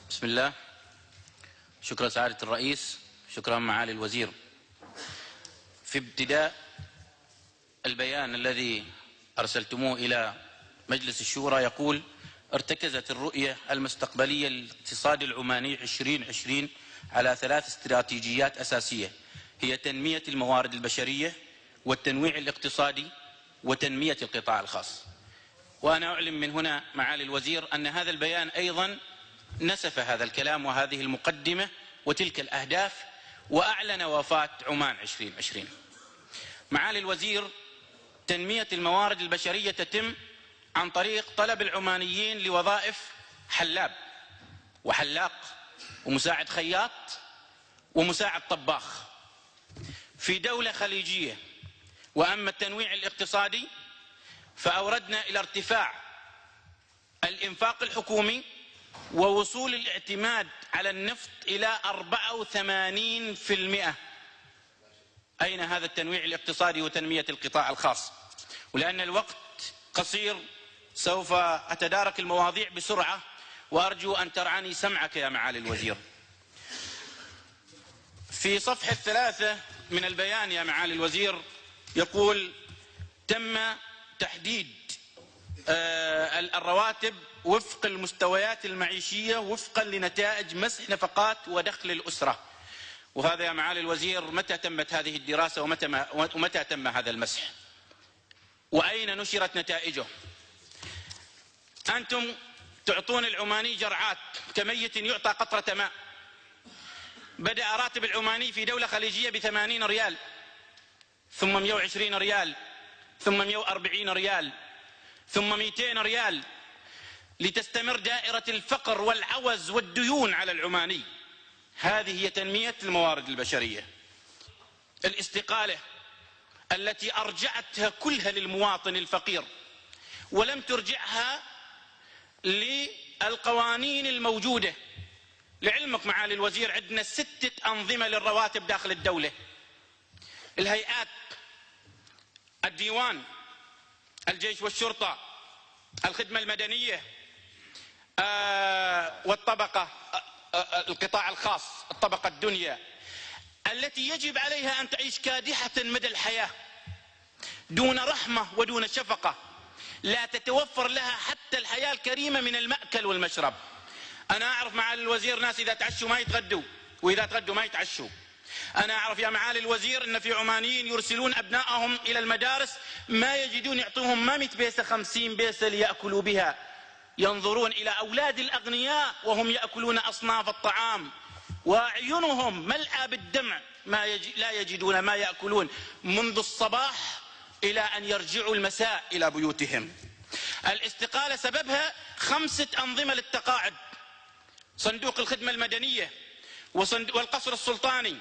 بسم الله. شكرا سعادة الرئيس، شكرا معالي الوزير. في ابتداء البيان الذي أرسلتموه إلى مجلس الشورى يقول: ارتكزت الرؤية المستقبلية للاقتصاد العماني 2020 على 3 استراتيجيات أساسية، هي تنمية الموارد البشرية والتنويع الاقتصادي وتنمية القطاع الخاص. وأنا أعلم من هنا معالي الوزير أن هذا البيان أيضا نسف هذا الكلام وهذه المقدمة وتلك الأهداف، وأعلن وفاة عمان 2020. معالي الوزير، تنمية الموارد البشرية تتم عن طريق طلب العمانيين لوظائف حلاب وحلاق ومساعد خياط ومساعد طباخ في دولة خليجية. وأما التنويع الاقتصادي فأوردنا إلى ارتفاع الإنفاق الحكومي ووصول الاعتماد على النفط إلى 84%. أين هذا التنويع الاقتصادي وتنمية القطاع الخاص؟ ولأن الوقت قصير سوف أتدارك المواضيع بسرعة، وأرجو أن ترعني سمعك يا معالي الوزير. في صفحة 3 من البيان يا معالي الوزير يقول: تم تحديد الرواتب وفق المستويات المعيشية وفقا لنتائج مسح نفقات ودخل الأسرة. وهذا يا معالي الوزير متى تمت هذه الدراسة ومتى تم هذا المسح؟ وأين نشرت نتائجه؟ أنتم تعطون العماني جرعات كميت يعطى قطرة ماء. بدأ راتب العماني في دولة خليجية ب80 ريال، ثم 120 ريال، ثم 140 ريال، ثم 200 ريال، لتستمر دائرة الفقر والعوز والديون على العماني. هذه هي تنمية الموارد البشرية. الاستقالة التي أرجعتها كلها للمواطن الفقير ولم ترجعها للقوانين الموجودة. لعلمك معالي الوزير، عندنا 6 أنظمة للرواتب داخل الدولة: الهيئات، الديوان، الجيش والشرطة، الخدمة المدنية، والطبقة القطاع الخاص، الطبقة الدنيا، التي يجب عليها أن تعيش كادحة مدى الحياة دون رحمة ودون شفقة، لا تتوفر لها حتى الحياة الكريمة من المأكل والمشرب. أنا أعرف معالي الوزير ناس إذا تعشوا ما يتغدوا، وإذا تغدوا ما يتعشوا. أنا أعرف يا معالي الوزير أن في عمانيين يرسلون أبنائهم إلى المدارس ما يجدون يعطوهم ما 100 بيسة 50 بيسة ليأكلوا بها. ينظرون إلى أولاد الأغنياء وهم يأكلون أصناف الطعام وأعينهم ملأى بالدمع، لا يجدون ما يأكلون منذ الصباح إلى أن يرجعوا المساء إلى بيوتهم. الاستقالة سببها 5 أنظمة للتقاعد: صندوق الخدمة المدنية، والقصر السلطاني،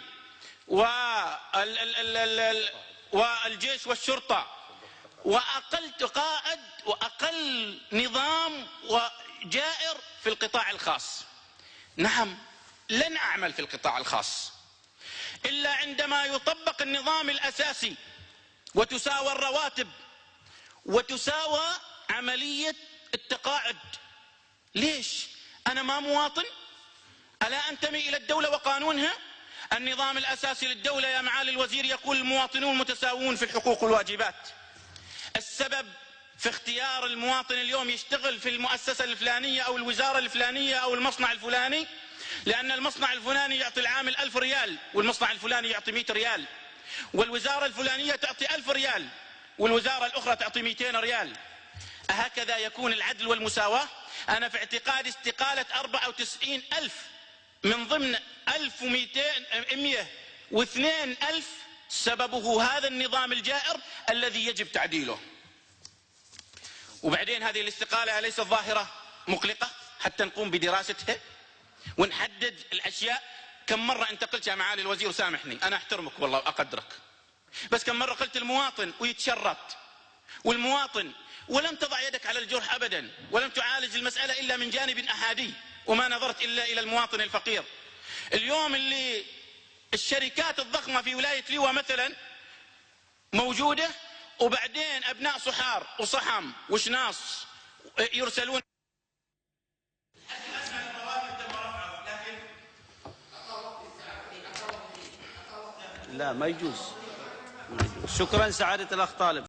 والجيش والشرطة، وأقل تقاعد وأقل نظام وجائر في القطاع الخاص. نعم، لن أعمل في القطاع الخاص إلا عندما يطبق النظام الأساسي وتساوى الرواتب وتساوى عملية التقاعد. ليش؟ أنا ما مواطن؟ ألا أنتمي إلى الدولة وقانونها؟ النظام الأساسي للدولة يا معالي الوزير يقول: المواطنون متساوون في الحقوق والواجبات. السبب في اختيار المواطن اليوم يشتغل في المؤسسة الفلانية أو الوزارة الفلانية أو المصنع الفلاني لأن المصنع الفلاني يعطي العامل 1000 ريال، والمصنع الفلاني يعطي 100 ريال، والوزارة الفلانية تعطي 1000 ريال، والوزارة الأخرى تعطي 200 ريال. أهكذا يكون العدل والمساواة؟ أنا في اعتقادي استقالة 94,000 من ضمن 102,000 سببه هذا النظام الجائر الذي يجب تعديله. وبعدين هذه الاستقالة أليست ظاهرة مقلقة حتى نقوم بدراستها ونحدد الأشياء؟ كم مرة أنت قلت يا معالي الوزير، سامحني أنا أحترمك والله وأقدرك، بس كم مرة قلت المواطن ويتشرط، والمواطن، ولم تضع يدك على الجرح أبدا، ولم تعالج المسألة إلا من جانب أحادي، وما نظرت إلا إلى المواطن الفقير. اليوم اللي الشركات الضخمة في ولاية ليوة مثلا موجودة، وبعدين أبناء صحار وصحم وشناص يرسلون لا ما يجوز. شكرا سعادة الأخ طالب.